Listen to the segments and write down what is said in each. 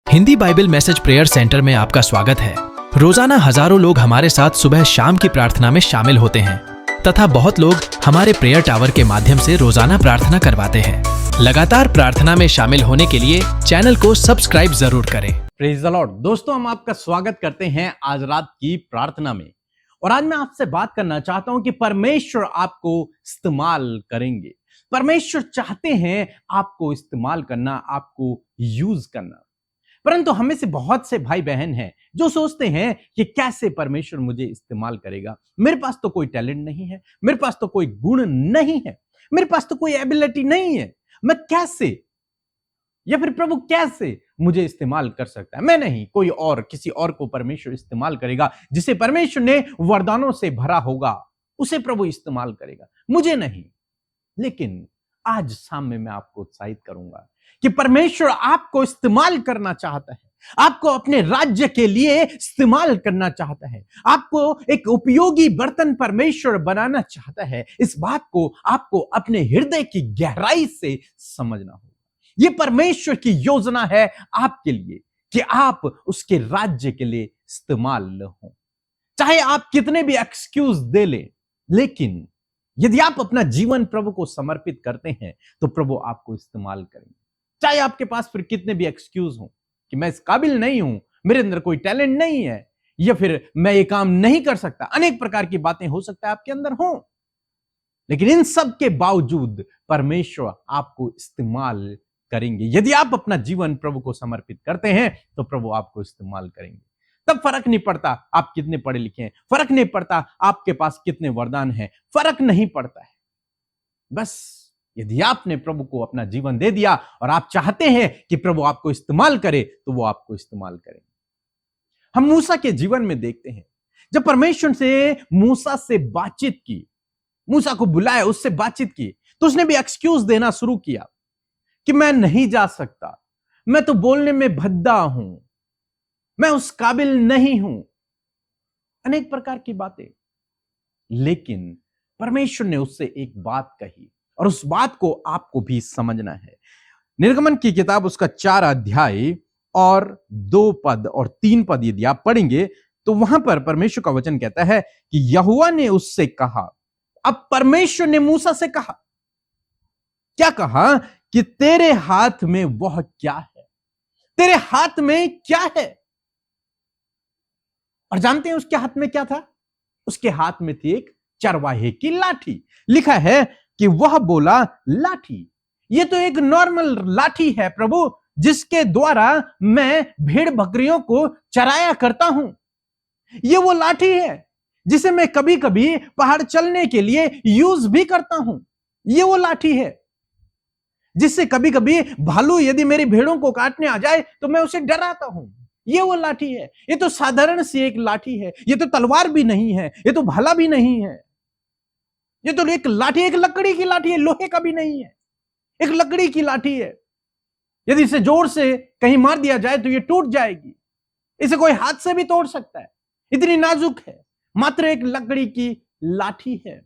Hindi Bible message prayer centre में आपका स्वागत है। रोजाना हजारों लोग हमारे साथ सुबह शाम की प्रार्थना में शामिल होते हैं तथा बहुत लोग हमारे प्रेयर टावर के माध्यम से रोजाना प्रार्थना करवाते हैं। लगातार प्रार्थना में शामिल होने के लिए चैनल को सब्सक्राइब जरूर करें। Praise the Lord. दोस्तों, हम आपका स्वागत करते हैं आज रात की प्रार्थना में। और आज मैं आपसे बात करना चाहता हूं कि परमेश्वर आपको इस्तेमाल करेंगे। परमेश्वर चाहते हैं आपको इस्तेमाल करना, आपको यूज करना। परंतु हमें से बहुत से भाई बहन हैं जो सोचते हैं कि कैसे परमेश्वर मुझे इस्तेमाल करेगा। मेरे पास तो कोई टैलेंट नहीं है, मेरे पास तो कोई गुण नहीं है, मेरे पास तो कोई एबिलिटी नहीं है, मैं कैसे, या फिर प्रभु कैसे मुझे इस्तेमाल कर सकता है। मैं नहीं, कोई और, किसी और को परमेश्वर इस्तेमाल करेगा। जिसे परमेश्वर ने वरदानों से भरा होगा उसे प्रभु इस्तेमाल करेगा, मुझे नहीं। लेकिन आज शाम में मैं आपको उत्साहित करूंगा कि परमेश्वर आपको इस्तेमाल करना चाहता है, आपको अपने राज्य के लिए इस्तेमाल करना चाहता है, आपको एक उपयोगी बर्तन परमेश्वर बनाना चाहता है। इस बात को आपको अपने हृदय की गहराई से समझना होगा। यह परमेश्वर की योजना है आपके लिए कि आप उसके राज्य के लिए इस्तेमाल हो। चाहे आप कितने भी एक्सक्यूज दे ले, लेकिन यदि आप अपना जीवन प्रभु को समर्पित करते हैं तो प्रभु आपको इस्तेमाल करेंगे। चाहे आपके पास फिर कितने भी एक्सक्यूज हो कि मैं इस काबिल नहीं हूं, मेरे अंदर कोई टैलेंट नहीं है, या फिर मैं ये काम नहीं कर सकता। अनेक प्रकार की बातें हो सकता है आपके अंदर हो, लेकिन इन सब के बावजूद परमेश्वर आपको इस्तेमाल करेंगे। यदि आप अपना जीवन प्रभु को समर्पित करते हैं तो प्रभु आपको इस्तेमाल करेंगे। तब फर्क नहीं पड़ता आप कितने पढ़े लिखे हैं, फर्क नहीं पड़ता आपके पास कितने वरदान हैं, फर्क नहीं पड़ता है। बस यदि आपने प्रभु को अपना जीवन दे दिया और आप चाहते हैं कि प्रभु आपको इस्तेमाल करे तो वो आपको इस्तेमाल करेंगे। हम मूसा के जीवन में देखते हैं, जब परमेश्वर से मूसा से बातचीत की, मूसा को बुलाया, उससे बातचीत की, तो उसने भी एक्सक्यूज देना शुरू किया कि मैं नहीं जा सकता, मैं तो बोलने में भद्दा हूं, मैं उस काबिल नहीं हूं, अनेक प्रकार की बातें। लेकिन परमेश्वर ने उससे एक बात कही और उस बात को आपको भी समझना है। निर्गमन की किताब उसका 4 अध्याय और 2 पद और 3 पद यदि आप पढ़ेंगे तो वहां पर परमेश्वर का वचन कहता है कि यहोवा ने उससे कहा। अब परमेश्वर ने मूसा से कहा, क्या कहा? कि तेरे हाथ में वह क्या है, तेरे हाथ में क्या है। और जानते हैं उसके हाथ में क्या था? उसके हाथ में थी एक चरवाहे की लाठी। लिखा है कि वह बोला, लाठी, ये तो एक नॉर्मल लाठी है प्रभु, जिसके द्वारा मैं भेड़ बकरियों को चराया करता हूं। ये वो लाठी है जिसे मैं कभी कभी पहाड़ चलने के लिए यूज भी करता हूं। ये वो लाठी है जिससे कभी कभी भालू यदि मेरी भेड़ों को काटने आ जाए तो मैं उसे डराता हूं। ये वो लाठी है। ये तो साधारण सी एक लाठी है, ये तो तलवार भी नहीं है, ये तो भाला भी नहीं है, ये तो एक लाठी, एक लकड़ी की लाठी है, लोहे का भी नहीं है, एक लकड़ी की लाठी है। यदि इसे जोर से कहीं मार दिया जाए तो ये टूट जाएगी, इसे कोई हाथ से भी तोड़ सकता है, इतनी नाजुक है। मात्र एक लकड़ी की लाठी है,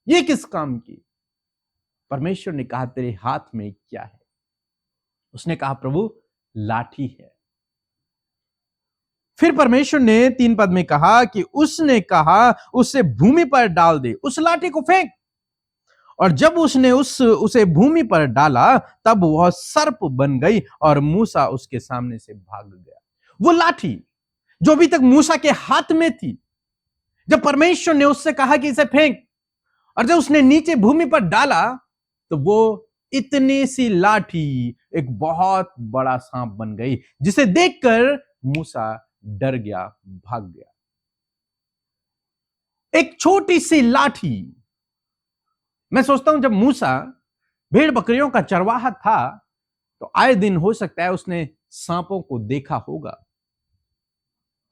ये किस काम की? परमेश्वर ने कहा, तेरे हाथ में क्या है? उसने कहा, प्रभु लाठी है। फिर परमेश्वर ने 3 पद में कहा कि उसने कहा, उसे भूमि पर डाल दे, उस लाठी को फेंक। और जब उसने उसे भूमि पर डाला तब वह सर्प बन गई और मूसा उसके सामने से भाग गया। वो लाठी जो अभी तक मूसा के हाथ में थी, जब परमेश्वर ने उससे कहा कि इसे फेंक, और जब उसने नीचे भूमि पर डाला तो वो इतनी सी लाठी एक बहुत बड़ा सांप बन गई, जिसे देखकर मूसा डर गया, भाग गया। एक छोटी सी लाठी। मैं सोचता हूं जब मूसा भेड़ बकरियों का चरवाहा था तो आए दिन हो सकता है उसने सांपों को देखा होगा।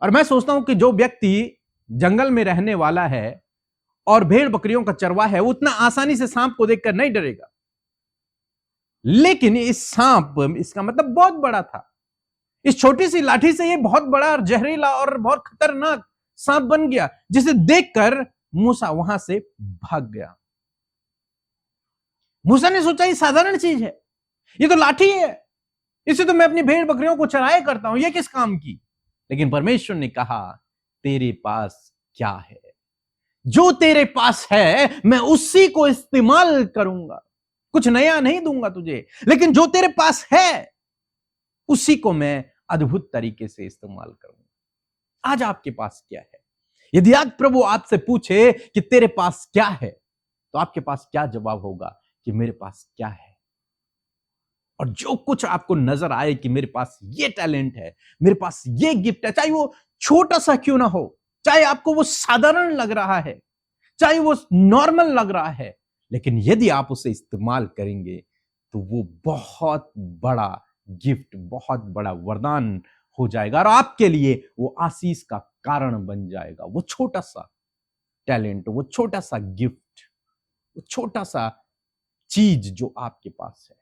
और मैं सोचता हूं कि जो व्यक्ति जंगल में रहने वाला है और भेड़ बकरियों का चरवाहा है, वो उतना आसानी से सांप को देखकर नहीं डरेगा। लेकिन इस सांप, इसका मतलब बहुत बड़ा था। इस छोटी सी लाठी से ये बहुत बड़ा और जहरीला और बहुत खतरनाक सांप बन गया, जिसे देखकर मूसा वहां से भाग गया। मूसा ने सोचा ये साधारण चीज है, ये तो लाठी है, इसे तो मैं अपनी भेड़ बकरियों को चराया करता हूं, ये किस काम की? लेकिन परमेश्वर ने कहा, तेरे पास क्या है? जो तेरे पास है मैं उसी को इस्तेमाल करूंगा। कुछ नया नहीं दूंगा तुझे, लेकिन जो तेरे पास है उसी को मैं अद्भुत तरीके से इस्तेमाल करूंगा। आज आपके पास क्या है? यदि आज प्रभु आपसे पूछे कि तेरे पास क्या है, तो आपके पास क्या जवाब होगा? कि मेरे पास क्या है। और जो कुछ आपको नजर आए कि मेरे पास ये टैलेंट है, मेरे पास ये गिफ्ट है, चाहे वो छोटा सा क्यों ना हो, चाहे आपको वो साधारण लग रहा है, चाहे वो नॉर्मल लग रहा है, लेकिन यदि आप उसे इस्तेमाल करेंगे तो वो बहुत बड़ा गिफ्ट, बहुत बड़ा वरदान हो जाएगा और आपके लिए वो आशीष का कारण बन जाएगा। वो छोटा सा टैलेंट, वो छोटा सा गिफ्ट, वो छोटा सा चीज जो आपके पास है,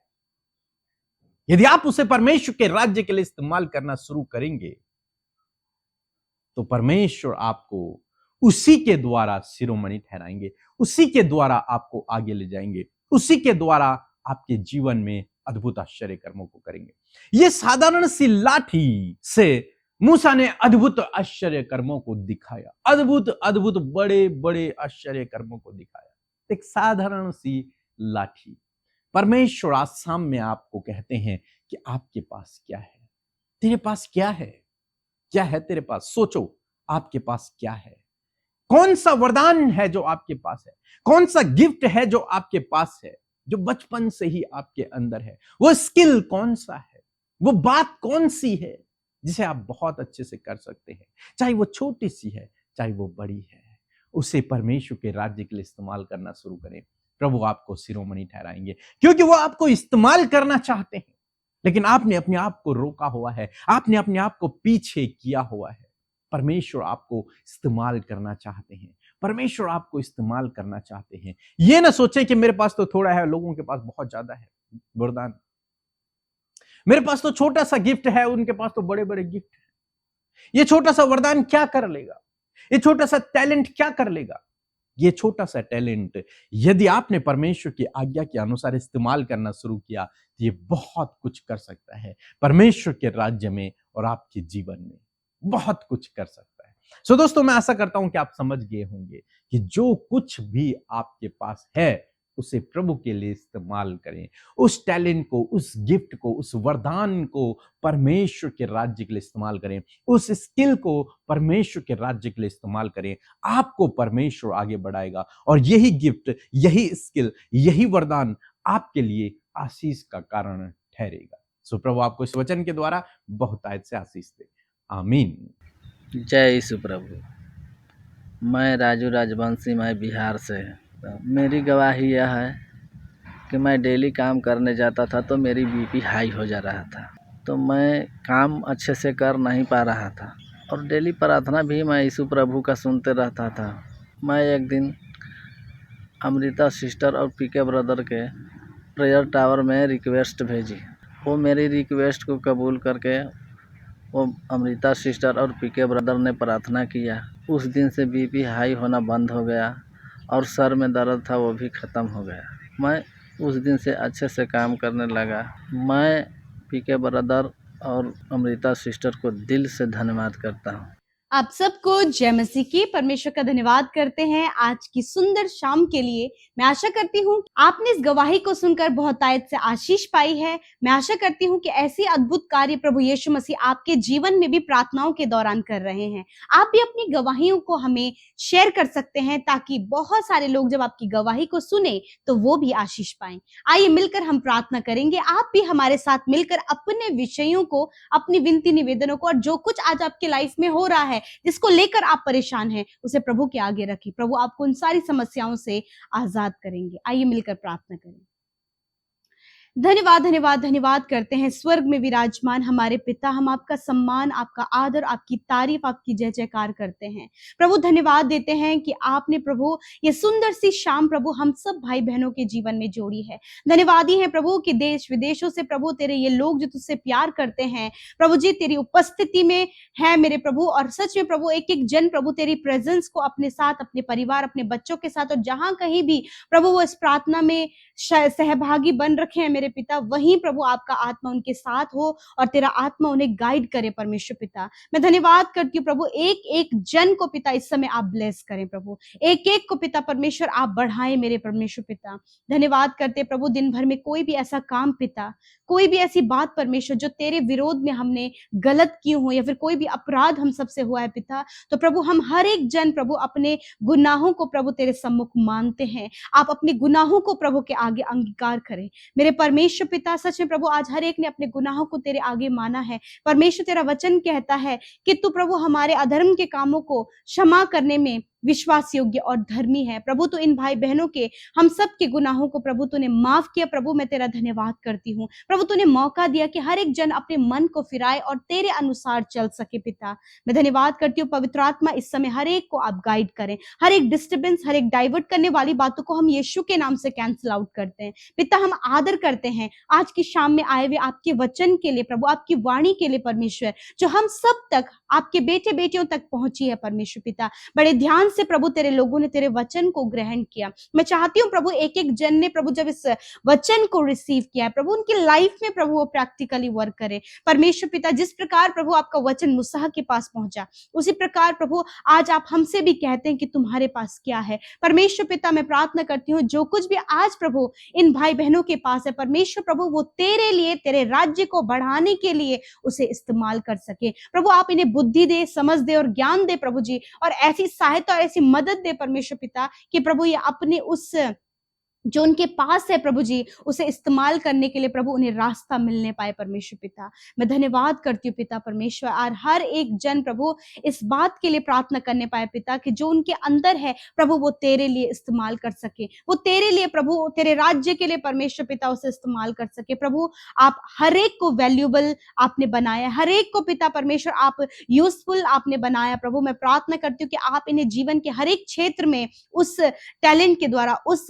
यदि आप उसे परमेश्वर के राज्य के लिए इस्तेमाल करना शुरू करेंगे तो परमेश्वर आपको उसी के द्वारा शिरोमणि ठहराएंगे, उसी के द्वारा आपको आगे ले जाएंगे, उसी के द्वारा आपके जीवन में अद्भुत आश्चर्य कर्मों को करेंगे। ये साधारण सी लाठी से मूसा ने अद्भुत आश्चर्य कर्मों को दिखाया, अद्भुत अद्भुत बड़े बड़े आश्चर्य कर्मों को दिखाया। एक साधारण सी लाठी। परमेश्वर आज शाम में आपको कहते हैं कि आपके पास क्या है? तेरे पास क्या है? क्या है तेरे पास? सोचो, आपके पास क्या है? कौन सा वरदान है जो आपके पास है? कौन सा गिफ्ट है जो आपके पास है, जो बचपन से ही आपके अंदर है? वो स्किल कौन सा है? वो बात कौन सी है जिसे आप बहुत अच्छे से कर सकते हैं? चाहे वो छोटी सी है, चाहे वो बड़ी है, उसे परमेश्वर के राज्य के लिए इस्तेमाल करना शुरू करें। प्रभु आपको शिरोमणि ठहराएंगे, क्योंकि वो आपको इस्तेमाल करना चाहते हैं, लेकिन आपने अपने आप को रोका हुआ है, आपने अपने आप को पीछे किया हुआ है। परमेश्वर आपको इस्तेमाल करना चाहते हैं, परमेश्वर आपको इस्तेमाल करना चाहते हैं। ये ना सोचें कि मेरे पास तो थोड़ा है, लोगों के पास बहुत ज्यादा है वरदान, मेरे पास तो छोटा सा गिफ्ट है, उनके पास तो बड़े बड़े गिफ्ट है। ये छोटा सा वरदान क्या कर लेगा? ये छोटा सा टैलेंट क्या कर लेगा? ये छोटा सा टैलेंट यदि आपने परमेश्वर की आज्ञा के अनुसार इस्तेमाल करना शुरू किया तो ये बहुत कुछ कर सकता है परमेश्वर के राज्य में और आपके जीवन में बहुत कुछ कर सकता है। सो दोस्तों, मैं आशा करता हूं कि आप समझ गए होंगे कि जो कुछ भी आपके पास है उसे प्रभु के लिए इस्तेमाल करें। उस टैलेंट को, उस गिफ्ट को, उस वरदान को परमेश्वर के राज्य के लिए इस्तेमाल करें। उस स्किल को परमेश्वर के राज्य के लिए इस्तेमाल करें। आपको परमेश्वर आगे बढ़ाएगा और यही गिफ्ट, यही स्किल, यही वरदान आपके लिए आशीष का कारण ठहरेगा। सो प्रभु आपको इस वचन के द्वारा बहुत आयत से आशीष दे। आमीन। जय यीशु प्रभु। मैं राजू राजवंशी, मैं बिहार से। मेरी गवाही यह है कि मैं डेली काम करने जाता था तो मेरी बीपी हाई हो जा रहा था, तो मैं काम अच्छे से कर नहीं पा रहा था और डेली प्रार्थना भी मैं यीशु प्रभु का सुनते रहता था। मैं एक दिन अमृता सिस्टर और पीके ब्रदर के प्रेयर टावर में रिक्वेस्ट भेजी। वो मेरी रिक्वेस्ट को कबूल करके वो अमृता सिस्टर और पीके ब्रदर ने प्रार्थना किया। उस दिन से बीपी हाई होना बंद हो गया और सर में दर्द था वो भी ख़त्म हो गया। मैं उस दिन से अच्छे से काम करने लगा। मैं पीके ब्रदर और अमृता सिस्टर को दिल से धन्यवाद करता हूँ। आप सबको जय मसीह की। परमेश्वर का धन्यवाद करते हैं आज की सुंदर शाम के लिए। मैं आशा करती हूँ आपने इस गवाही को सुनकर बहुत आयत से आशीष पाई है। मैं आशा करती हूँ कि ऐसी अद्भुत कार्य प्रभु यीशु मसीह आपके जीवन में भी प्रार्थनाओं के दौरान कर रहे हैं। आप भी अपनी गवाहियों को हमें शेयर कर सकते हैं ताकि बहुत सारे लोग जब आपकी गवाही को सुने तो वो भी आशीष पाएं। आइए मिलकर हम प्रार्थना करेंगे। आप भी हमारे साथ मिलकर अपने विषयों को, अपनी विनती निवेदनों को और जो कुछ आज आपके लाइफ में हो रहा है, जिसको लेकर आप परेशान हैं, उसे प्रभु के आगे रखिए। प्रभु आपको उन सारी समस्याओं से आजाद करेंगे। आइए मिलकर प्रार्थना करें। धन्यवाद धन्यवाद धन्यवाद करते हैं स्वर्ग में विराजमान हमारे पिता। हम आपका सम्मान, आपका आदर, आपकी तारीफ, आपकी जय जयकार करते हैं। प्रभु धन्यवाद देते हैं कि आपने प्रभु ये सुंदर सी शाम प्रभु हम सब भाई बहनों के जीवन में जोड़ी है। धन्यवादी है प्रभु कि देश विदेशों से प्रभु तेरे ये लोग जो तुझसे प्यार करते हैं प्रभु जी तेरी उपस्थिति में है मेरे प्रभु। और सच में प्रभु एक एक जन प्रभु तेरी प्रेजेंस को अपने साथ, अपने परिवार, अपने बच्चों के साथ और जहां कहीं भी प्रभु वो इस प्रार्थना में सहभागी बन रखे हैं मेरे मेरे पिता, वहीं प्रभु आपका आत्मा उनके साथ हो और तेरा आत्मा उन्हें गाइड करे परमेश्वर पिता। मैं धन्यवाद करती हूँ प्रभु, एक एक जन को पिता इस समय आप ब्लेस करें प्रभु, एक एक को पिता परमेश्वर आप बढ़ाएं मेरे परमेश्वर पिता। धन्यवाद करते प्रभु, दिन भर में कोई भी ऐसा काम पिता, कोई भी ऐसी बात परमेश्वर जो तेरे विरोध में हमने गलत की हो या फिर कोई भी अपराध हम सबसे हुआ है पिता, तो प्रभु हम हर एक जन प्रभु अपने गुनाहों को प्रभु तेरे सम्मुख मानते हैं। आप अपने गुनाहों को प्रभु के आगे अंगीकार करें मेरे परमेश्वर पिता। सच में प्रभु आज हर एक ने अपने गुनाहों को तेरे आगे माना है परमेश्वर। तेरा वचन कहता है कि तू प्रभु हमारे अधर्म के कामों को क्षमा करने में विश्वास योग्य और धर्मी है प्रभु। तो इन भाई बहनों के, हम सब के गुनाहों को प्रभु तूने माफ किया प्रभु। मैं तेरा धन्यवाद करती हूँ प्रभु, तूने मौका दिया कि हर एक जन अपने मन को फिराए और तेरे अनुसार चल सके पिता। मैं धन्यवाद करती हूँ पवित्र आत्मा, इस समय हर एक को आप गाइड करें। हर एक डिस्टर्बेंस, हर एक डाइवर्ट करने वाली बातों को हम यीशु के नाम से कैंसिल आउट करते हैं पिता। हम आदर करते हैं आज की शाम में आए हुए आपके वचन के लिए प्रभु, आपकी वाणी के लिए परमेश्वर, जो हम सब तक, आपके बेटे बेटियों तक पहुंची है परमेश्वर पिता। बड़े ध्यान से प्रभु तेरे लोगों ने तेरे वचन को ग्रहण किया। मैं चाहती हूँ प्रभु एक एक जन ने प्रभु जब इस वचन को रिसीव किया है प्रभु, उनकी लाइफ में प्रभु वो प्रैक्टिकली वर्क करे परमेश्वर पिता। जिस प्रकार प्रभु आपका वचन मूसा के पास पहुंचा, उसी प्रकार प्रभु आज आप हमसे भी कहते हैं कि तुम्हारे पास क्या है परमेश्वर पिता। मैं प्रार्थना करती हूँ जो कुछ भी आज प्रभु इन भाई बहनों के पास है परमेश्वर प्रभु, वो तेरे लिए, तेरे राज्य को बढ़ाने के लिए उसे इस्तेमाल कर सके प्रभु। आप इन्हें बुद्धि दे, समझ दे और ज्ञान दे प्रभु जी, और ऐसी सहायता और ऐसी मदद दे परमेश्वर पिता कि प्रभु ये अपने उस जो उनके पास है प्रभु जी, उसे इस्तेमाल करने के लिए प्रभु उन्हें रास्ता मिलने पाए परमेश्वर पिता। मैं धन्यवाद करती हूँ पिता परमेश्वर, और हर एक जन प्रभु इस बात के लिए प्रार्थना करने पाए पिता कि जो उनके अंदर है प्रभु वो तेरे लिए इस्तेमाल कर सके, वो तेरे लिए प्रभु, तेरे राज्य के लिए परमेश्वर पिता उसे इस्तेमाल कर सके प्रभु। आप हर एक को वैल्यूबल आपने बनाया, हर एक को पिता परमेश्वर आप यूजफुल आपने बनाया प्रभु। मैं प्रार्थना करती हूँ कि आप इन्हें जीवन के हर एक क्षेत्र में उस टैलेंट के द्वारा, उस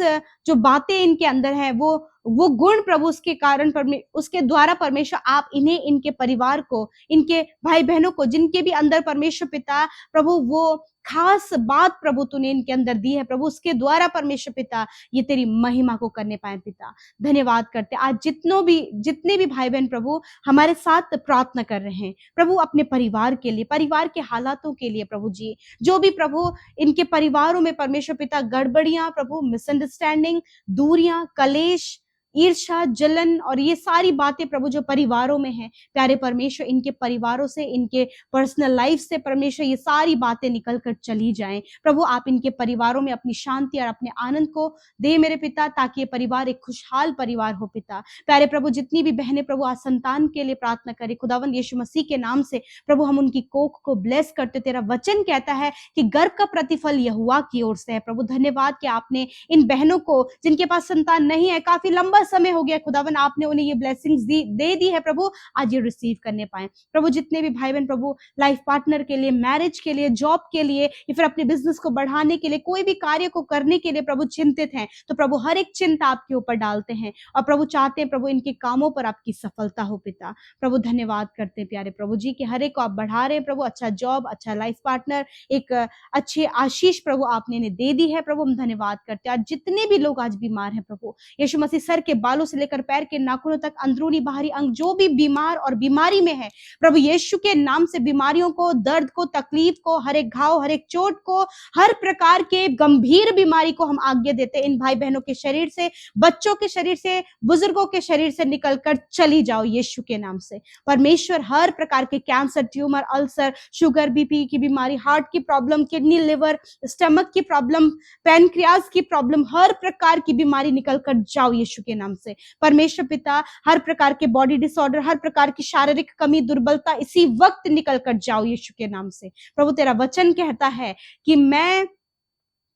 जो बातें इनके अंदर है, वो गुण प्रभु, उसके कारण उसके द्वारा परमेश्वर आप इन्हें, इनके परिवार को, इनके भाई बहनों को, जिनके भी अंदर परमेश्वर पिता प्रभु वो खास बात प्रभु तूने इनके अंदर दी है प्रभु, उसके द्वारा परमेश्वर पिता ये तेरी महिमा को करने पाए पिता। धन्यवाद करते आज जितने भी भाई बहन प्रभु हमारे साथ प्रार्थना कर रहे हैं प्रभु, अपने परिवार के लिए, परिवार के हालातों के लिए प्रभु जी, जो भी प्रभु इनके परिवारों में परमेश्वर पिता गड़बड़ियां प्रभु, मिसअंडरस्टैंडिंग, दूरियां, कलेश, ईर्ष्या, जलन और ये सारी बातें प्रभु जो परिवारों में हैं, प्यारे परमेश्वर इनके परिवारों से, इनके पर्सनल लाइफ से परमेश्वर ये सारी बातें निकल कर चली जाएं प्रभु। आप इनके परिवारों में अपनी शांति और अपने आनंद को दे मेरे पिता, ताकि ये परिवार एक खुशहाल परिवार हो पिता। प्यारे प्रभु जितनी भी बहनें प्रभु आज संतान के लिए प्रार्थना करें, खुदावंद यीशु मसीह के नाम से प्रभु हम उनकी कोख को ब्लेस करते। तेरा वचन कहता है कि गर्भ का प्रतिफल यहोवा की ओर से है प्रभु। धन्यवाद कि आपने इन बहनों को जिनके पास संतान नहीं है, काफी लंबा समय हो गया खुदावन, आपने उन्हें ये ब्लेसिंग्स दे दी है प्रभु, आज ये रिसीव करने पाए प्रभु। जितने भी भाई बहन प्रभु लाइफ पार्टनर के लिए, मैरिज के लिए, जॉब के लिए या फिर अपने बिजनेस को बढ़ाने के लिए, कोई भी कार्य को करने के लिए प्रभु चिंतित हैं, तो प्रभु हर एक चिंता आपके ऊपर डालते हैं और प्रभु चाहते हैं प्रभु इनके कामों पर आपकी सफलता हो पिता। प्रभु धन्यवाद करते हैं प्यारे प्रभु जी कि हर एक को आप बढ़ा रहे हैं प्रभु, अच्छा जॉब, अच्छा लाइफ पार्टनर, एक अच्छी आशीष प्रभु आपने इन्हें दे दी है प्रभु। हम धन्यवाद करते हैं। आज जितने भी लोग आज बीमार हैं प्रभु यीशु मसीह, सर के बालों से लेकर पैर के नाखूनों तक, अंदरूनी बाहरी अंग जो भी बीमार और बीमारी में है प्रभु यीशु के नाम से बीमारियों को, दर्द को, तकलीफ को, हर एक घाव, हर एक चोट को, हर प्रकार के गंभीर बीमारी को हम आज्ञा देते हैं इन भाई बहनों के शरीर से, बच्चों के शरीर से, बुजुर्गों के शरीर से निकलकर चली जाओ यीशु के नाम से परमेश्वर। हर प्रकार के cancer, tumour, ulcer, sugar, BP की बीमारी, हार्ट की प्रॉब्लम, किडनी, लिवर, स्टमक की प्रॉब्लम, पैनक्रियाज की प्रॉब्लम, हर प्रकार की बीमारी निकल कर जाओ यीशु के नाम से परमेश्वर पिता। हर प्रकार के बॉडी डिसऑर्डर, हर प्रकार की शारीरिक कमी, दुर्बलता इसी वक्त निकल कर जाओ यीशु के नाम से प्रभु। तेरा वचन कहता है कि मैं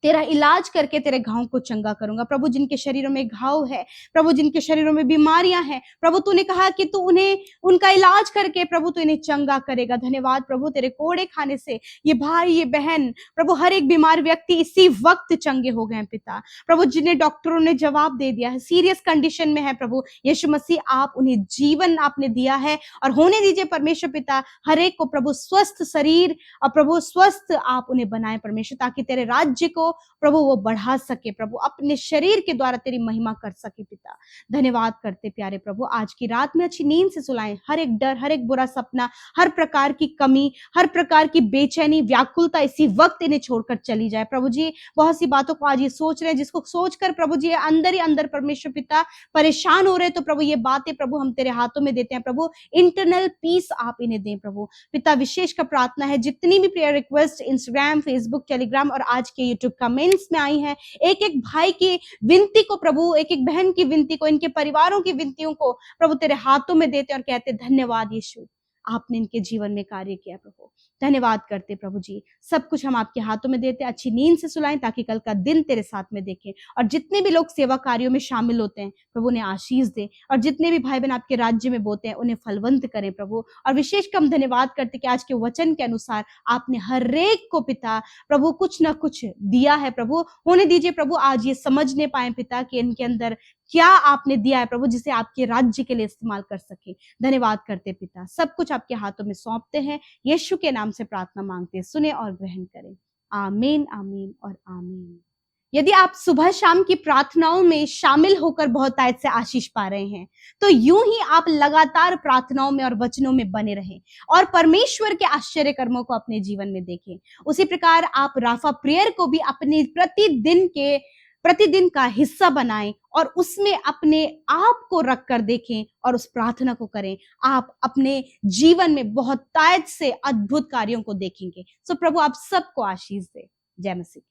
तेरा इलाज करके तेरे घाव को चंगा करूंगा प्रभु। जिनके शरीरों में घाव है प्रभु, जिनके शरीरों में बीमारियां हैं प्रभु, तूने कहा कि तू उन्हें, उनका इलाज करके प्रभु तू इन्हें चंगा करेगा। धन्यवाद प्रभु, तेरे कोड़े खाने से ये भाई, ये बहन प्रभु, हर एक बीमार व्यक्ति इसी वक्त चंगे हो गए पिता प्रभु। जिन्हें डॉक्टरों ने जवाब दे दिया है, सीरियस कंडीशन में है प्रभु यीशु मसीह, आप उन्हें जीवन आपने दिया है और होने दीजिए परमेश्वर पिता। हर एक को प्रभु स्वस्थ शरीर और प्रभु स्वस्थ आप उन्हें बनाए परमेश्वर, ताकि तेरे राज्य को प्रभु वो बढ़ा सके प्रभु, अपने शरीर के द्वारा तेरी महिमा कर सके पिता। धन्यवाद करते प्यारे प्रभु, आज की रात में अच्छी नींद से सुलाएं, हर एक डर, हर एक बुरा सपना, हर प्रकार की कमी, हर प्रकार की बेचैनी, व्याकुलता इसी वक्त इन्हें छोड़कर चली जाए प्रभु जी। बहुत सी बातों को आज ये सोच रहे हैं जिसको सोचकर प्रभु जी अंदर ही अंदर परमेश्वर पिता परेशान हो रहे हैं, तो प्रभु ये बातें प्रभु हम तेरे हाथों में देते हैं प्रभु, इंटरनल पीस आप इन्हें दें प्रभु पिता। विशेष का प्रार्थना है जितनी भी prayer request Instagram, Facebook, Telegram और आज के यूट्यूब कमेंट्स में आई हैं, एक एक भाई की विनती को प्रभु, एक एक बहन की विनती को, इनके परिवारों की विनतियों को प्रभु तेरे हाथों में देते और कहते धन्यवाद यीशु, आपने इनके जीवन में कार्य किया प्रभु। धन्यवाद करते प्रभु जी, सब कुछ हम आपके हाथों में देते, अच्छी नींद से सुलाएं ताकि कल का दिन तेरे साथ में देखें। और जितने भी लोग सेवा कार्यों में शामिल होते हैं प्रभु उन्हें आशीष दे, और जितने भी भाई बहन आपके राज्य में बोते हैं उन्हें फलवंत करें प्रभु। और विशेष हम धन्यवाद करते कि आज के वचन के अनुसार आपने हर एक को पिता प्रभु कुछ ना कुछ दिया है प्रभु, होने दीजिए प्रभु आज ये समझने पाए पिता कि इनके अंदर क्या आपने दिया है प्रभु जिसे आपके राज्य के लिए इस्तेमाल कर सके। धन्यवाद करते पिता, सब कुछ आपके हाथों में सौंपते हैं, यीशु के नाम से प्रार्थना मांगते हैं, सुने और ग्रहण करें। आमीन, आमीन और आमीन। यदि आप सुबह शाम की प्रार्थनाओं में शामिल होकर बहुत आयत से आशीष पा रहे हैं, तो यूं ही आप लगातार प्रार्थनाओं में और वचनों में बने रहें और परमेश्वर के आश्चर्य कर्मों को अपने जीवन में देखें। उसी प्रकार आप राफा प्रेयर को भी अपने प्रतिदिन का हिस्सा बनाएं और उसमें अपने आप को रख कर देखें और उस प्रार्थना को करें। आप अपने जीवन में बहुत तायत से अद्भुत कार्यों को देखेंगे। सो प्रभु आप सबको आशीष दे। जय मसीह।